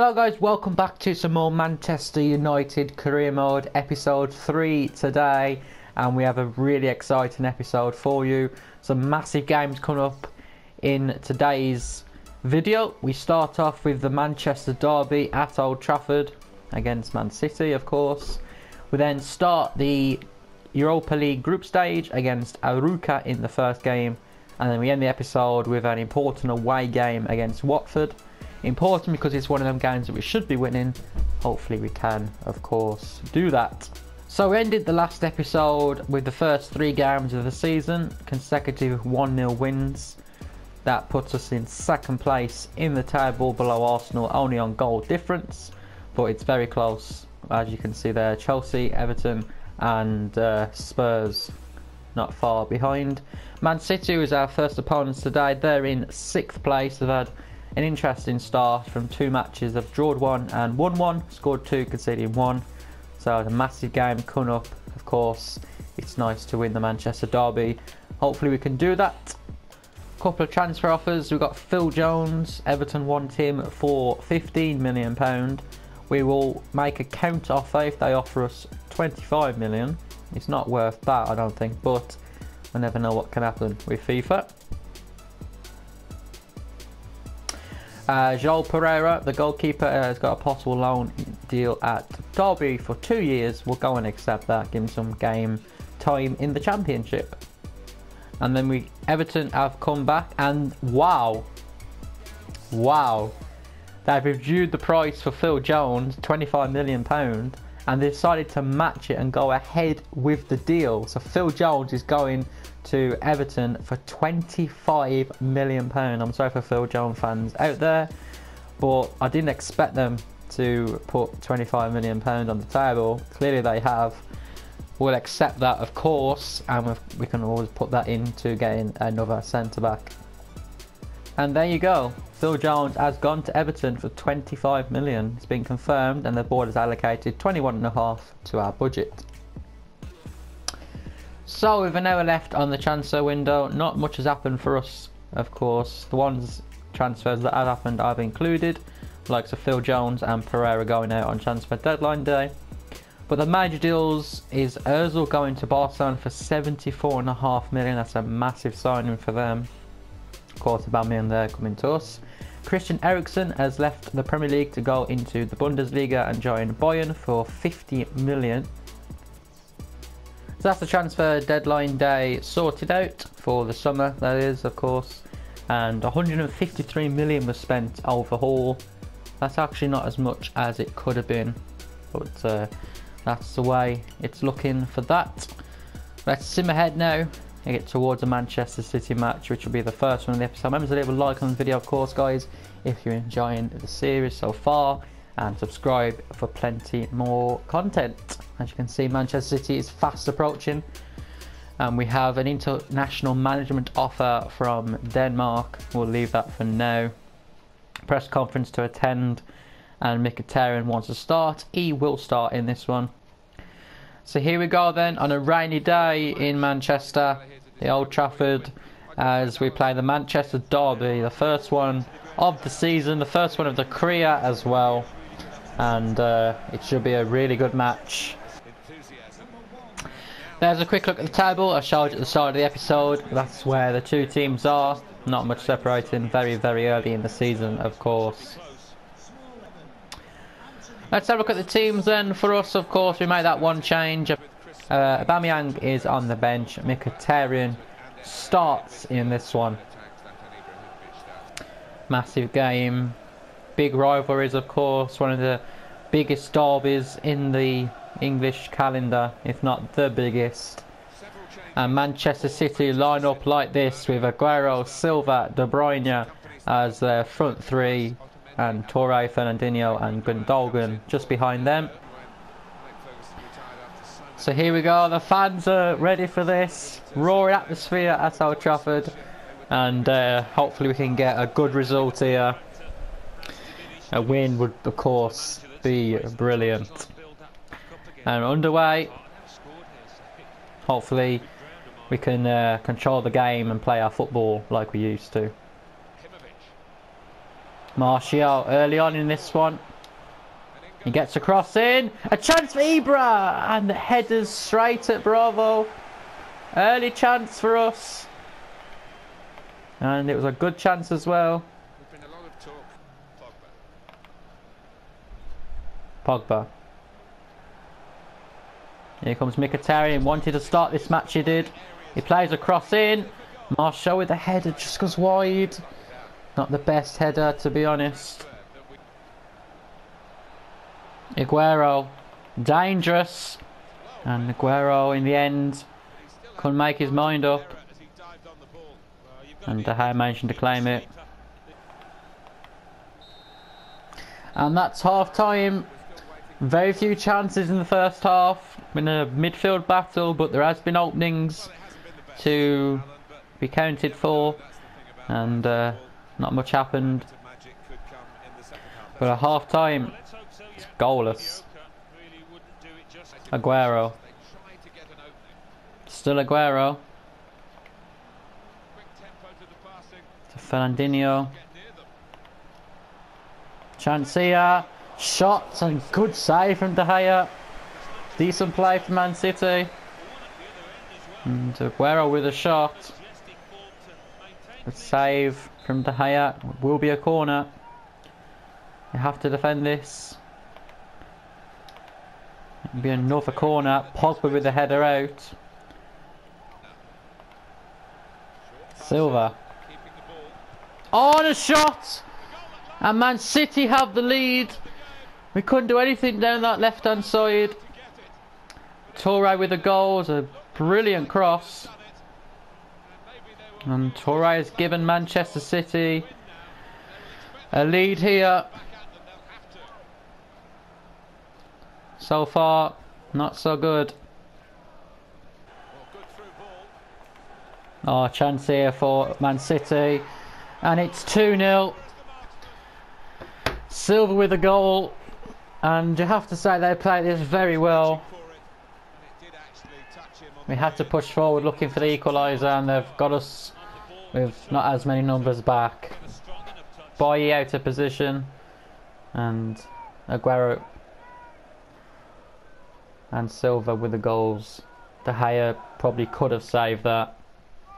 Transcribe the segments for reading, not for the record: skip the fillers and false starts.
Hello guys, welcome back to some more Manchester United career mode episode 3 today, and we have a really exciting episode for you. Some massive games coming up in today's video. We start off with the Manchester derby at Old Trafford against Man City, of course. We then start the Europa League group stage against Aruca in the first game, and then we end the episode with an important away game against Watford. Important because it's one of them games that we should be winning. Hopefully we can, of course, do that. So we ended the last episode with the first 3 games of the season, consecutive 1-0 wins. That puts us in second place in the table below Arsenal, only on goal difference, but it's very close, as you can see there. Chelsea, Everton and Spurs not far behind. Man City is our first opponents today. They're in 6th place. They've had an interesting start from 2 matches. They've drawn 1 and won 1, scored 2, conceding 1. So it's a massive game coming up. Of course, it's nice to win the Manchester derby. Hopefully we can do that. Couple of transfer offers. We've got Phil Jones. Everton want him for £15 million. We will make a counter offer if they offer us 25 million. It's not worth that, I don't think, but I never know what can happen with FIFA. Joel Pereira, the goalkeeper, has got a possible loan deal at Derby for 2 years. We'll go and accept that, give him some game time in the Championship. And then Everton have come back, and wow, they've reviewed the price for Phil Jones, £25 million, and they decided to match it and go ahead with the deal. So Phil Jones is going to Everton for £25 million. I'm sorry for Phil Jones fans out there, but I didn't expect them to put £25 million on the table. Clearly they have. We'll accept that, of course, and we can always put that into getting another centre back. And there you go. Phil Jones has gone to Everton for £25 million. It's been confirmed, and the board has allocated 21.5 to our budget. So with an hour left on the transfer window, not much has happened for us, of course. The transfers that have happened I've included, like Phil Jones and Pereira going out on transfer deadline day. But the major deals is Ozil going to Barcelona for £74.5 million. That's a massive signing for them. Of course, Aubameyang there coming to us. Christian Eriksen has left the Premier League to go into the Bundesliga and join Bayern for £50 million. So that's the transfer deadline day sorted out for the summer, that is, of course. And £153 million was spent overhaul. That's actually not as much as it could have been, but that's the way it's looking for that. Let's sim ahead now and get towards the Manchester City match, which will be the first one in the episode. Remember to leave a like on the video, of course, guys, if you're enjoying the series so far, and subscribe for plenty more content. As you can see, Manchester City is fast approaching, and we have an international management offer from Denmark. We'll leave that for now. Press conference to attend, and Mkhitaryan wants to start. He will start in this one. So here we go then, on a rainy day in Manchester, the Old Trafford, as we play the Manchester derby, the first one of the season, the first one of the career as well, and it should be a really good match. There's a quick look at the table. I showed you at the start of the episode. That's where the 2 teams are. Not much separating, very early in the season, of course. Let's have a look at the teams then. For us, of course, we made that one change. Aubameyang is on the bench. Mkhitaryan starts in this one. Massive game. Big rivalries, of course. One of the biggest derbies in the English calendar, if not the biggest. And Manchester City line up like this with Aguero, Silva, De Bruyne as their front 3, and Torre, Fernandinho and Gundogan just behind them. So here we go, the fans are ready for this. Roaring atmosphere at Old Trafford, and hopefully we can get a good result here. A win would, of course, be brilliant. And underway. Hopefully we can control the game and play our football like we used to. Martial early on in this one. He gets a cross in. A chance for Ibra. And the header's straight at Bravo. Early chance for us. And it was a good chance as well. There's been a lot of talk. Pogba. Here comes Mkhitaryan. Wanted to start this match, he did. He plays a cross in. Marshall with the header, just goes wide. Not the best header, to be honest. Aguero. Dangerous. And Aguero, in the end, couldn't make his mind up. And De Gea managed to claim it. And that's half time. Very few chances in the first half. Been a midfield battle, but there has been openings to be counted for. And not much happened. But at half time, it's goalless. Aguero. Still Aguero. To Fernandinho. Chance here. Shot and good save from De Gea. Decent play from Man City. And Aguero with a shot. A save from De Gea. Will be a corner. You have to defend this. It'll be another corner. Pogba with the header out. Silva. On a shot! And Man City have the lead. We couldn't do anything down that left hand side. Toure with the goal. It's a brilliant cross. And Toure has given Manchester City a lead here. So far, not so good. Oh, chance here for Man City. And it's 2-0. Silva with a goal. And you have to say they played this very well. We had to push forward looking for the equaliser, and they've got us with not as many numbers back. Bailly out of position. And Aguero and Silva with the goals. De Gea probably could have saved that.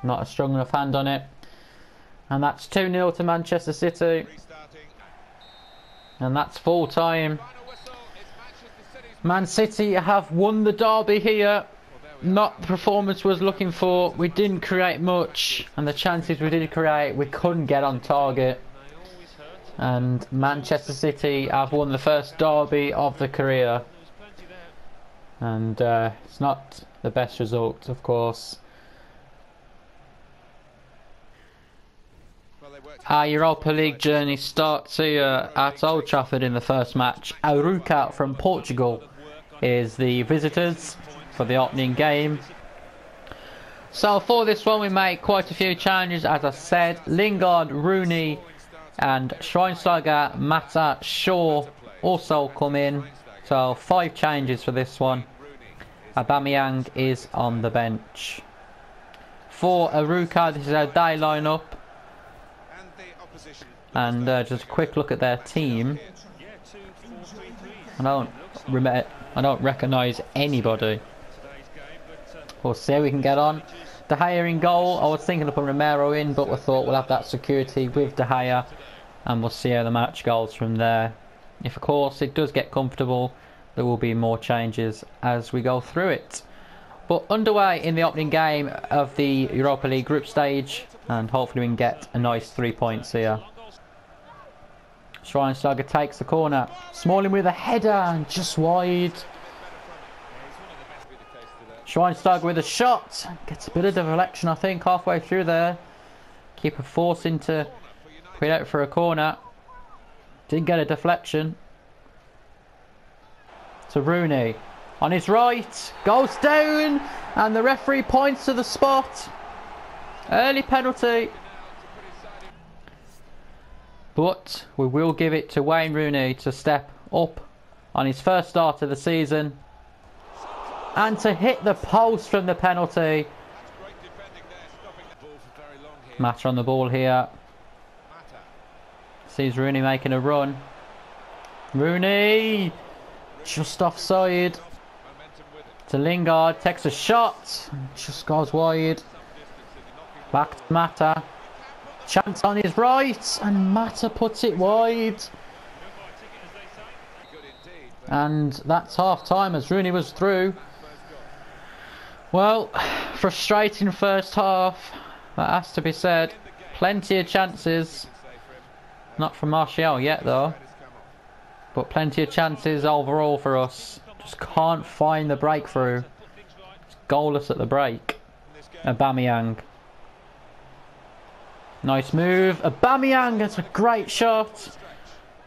Not a strong enough hand on it. And that's 2-0 to Manchester City. And that's full time. Man City have won the derby here. Not the performance was looking for. We didn't create much. And the chances we did create, we couldn't get on target. And Manchester City have won the first derby of the career. And it's not the best result, of course. Our Europa League journey starts here at Old Trafford in the first match. Aruca from Portugal is the visitors for the opening game. So for this one we make quite a few changes, as I said. Lingard, Rooney and Schweinsteiger, Mata, Shaw also come in. So 5 changes for this one. Aubameyang is on the bench. For Aruca, this is how they line up. And just a quick look at their team. I don't recognise anybody. We'll see how we can get on. De Gea in goal. I was thinking of putting Romero in, but we thought we'll have that security with De Gea, and we'll see how the match goes from there. If of course it does get comfortable, there will be more changes as we go through it. But underway in the opening game of the Europa League group stage, and hopefully we can get a nice 3 points here. Schweinsteiger takes the corner. Smalling with a header and just wide. Schweinsteiger with a shot. Gets a bit of deflection, I think, halfway through there. Keeper forcing to put it out for a corner. Didn't get a deflection. To Rooney. On his right. Goes down. And the referee points to the spot. Early penalty. But we will give it to Wayne Rooney to step up on his first start of the season. And to hit the post from the penalty. Mata on the ball here. Sees Rooney making a run. Rooney! Just offside. To Lingard, takes a shot, just goes wide. Back to Mata. Chance on his right, and Mata puts it wide. And that's half time as Rooney was through. Well, frustrating first half, that has to be said. Plenty of chances. Not from Martial yet though. But plenty of chances overall for us. Just can't find the breakthrough. It's goalless at the break. Aubameyang. Nice move. Aubameyang, it's a great shot.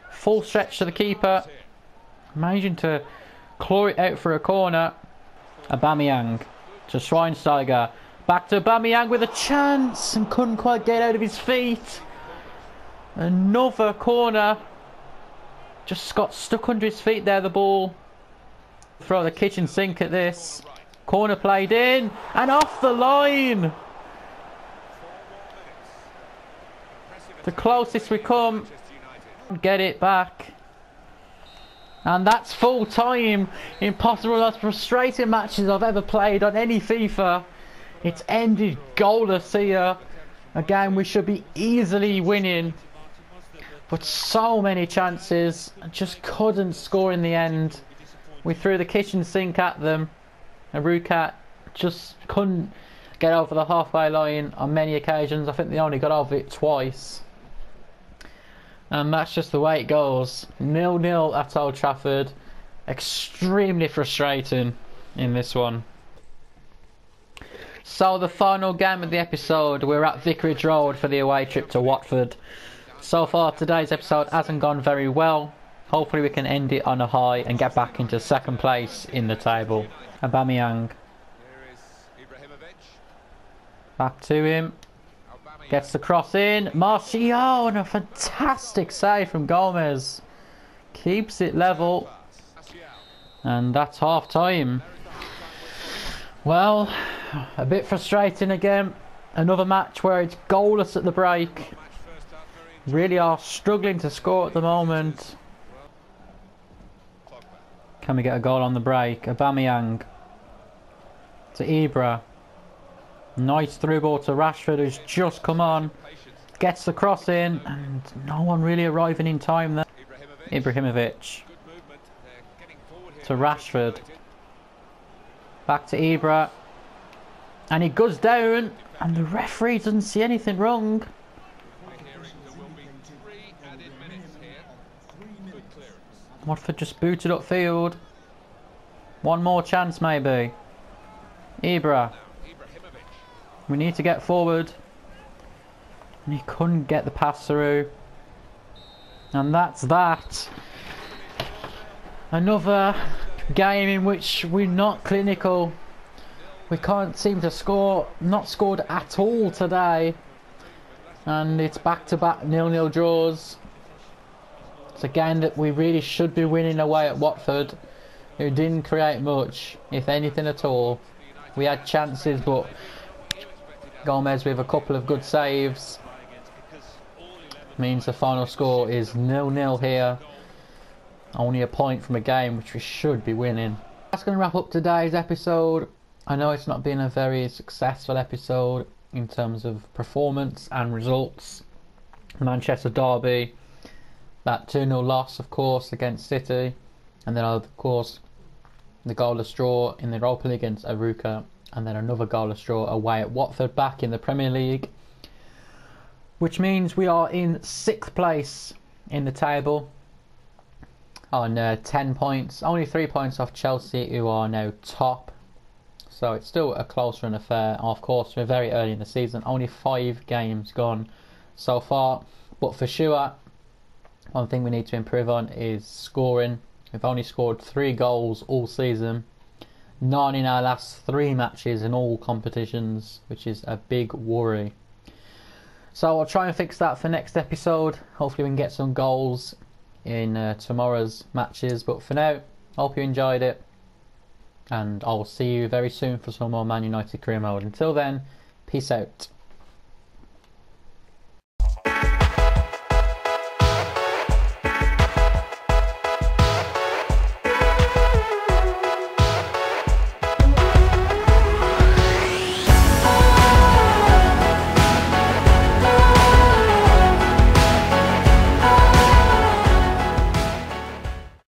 Full stretch to the keeper. Managing to claw it out for a corner. Aubameyang to Schweinsteiger. Back to Aubameyang with a chance and couldn't quite get out of his feet. Another corner. Just got stuck under his feet there, the ball. Throw the kitchen sink at this. Corner played in and off the line. The closest we come. Get it back. And that's full time. Impossible, most frustrating matches I've ever played on any FIFA. It's ended goalless here. A game we should be easily winning. But so many chances. Just couldn't score in the end. We threw the kitchen sink at them. Arukat just couldn't get over the halfway line on many occasions. I think they only got over it twice. And that's just the way it goes. 0-0 at Old Trafford. Extremely frustrating in this one. So the final game of the episode, we're at Vicarage Road for the away trip to Watford. So far today's episode hasn't gone very well. Hopefully we can end it on a high and get back into second place in the table. Aubameyang. Back to him. Gets the cross in. Martial, and a fantastic save from Gomez. Keeps it level. And that's half time. Well, a bit frustrating again. Another match where it's goalless at the break. Really are struggling to score at the moment. Can we get a goal on the break? Aubameyang. To Ibra. Nice through ball to Rashford, who's just come on. Gets the cross in, and no one really arriving in time there. Ibrahimovic. To Rashford. Back to Ibra. And he goes down, and the referee doesn't see anything wrong. Watford just booted upfield. One more chance maybe. Ibra. We need to get forward. And he couldn't get the pass through. And that's that. Another game in which we're not clinical. We can't seem to score. Not scored at all today. And it's back-to-back 0-0 draws. It's a game that we really should be winning away at Watford, who didn't create much, if anything at all. We had chances, but Gomez with a couple of good saves means the final score is 0-0 here. Only a point from a game which we should be winning. That's going to wrap up today's episode. I know it's not been a very successful episode in terms of performance and results. Manchester derby, that 2-0 loss of course against City, and then of course the goalless draw in the Europa League against Aruka, and then another goalless draw away at Watford back in the Premier League, which means we are in 6th place in the table on 10 points, only 3 points off Chelsea, who are now top. So it's still a close run affair. Of course, we're very early in the season, only 5 games gone so far, but for sure one thing we need to improve on is scoring. We've only scored 3 goals all season, 9 in our last 3 matches in all competitions, which is a big worry. So I'll try and fix that for next episode. Hopefully we can get some goals in tomorrow's matches, but for now, hope you enjoyed it, and I'll see you very soon for some more Man United career mode. Until then, peace out.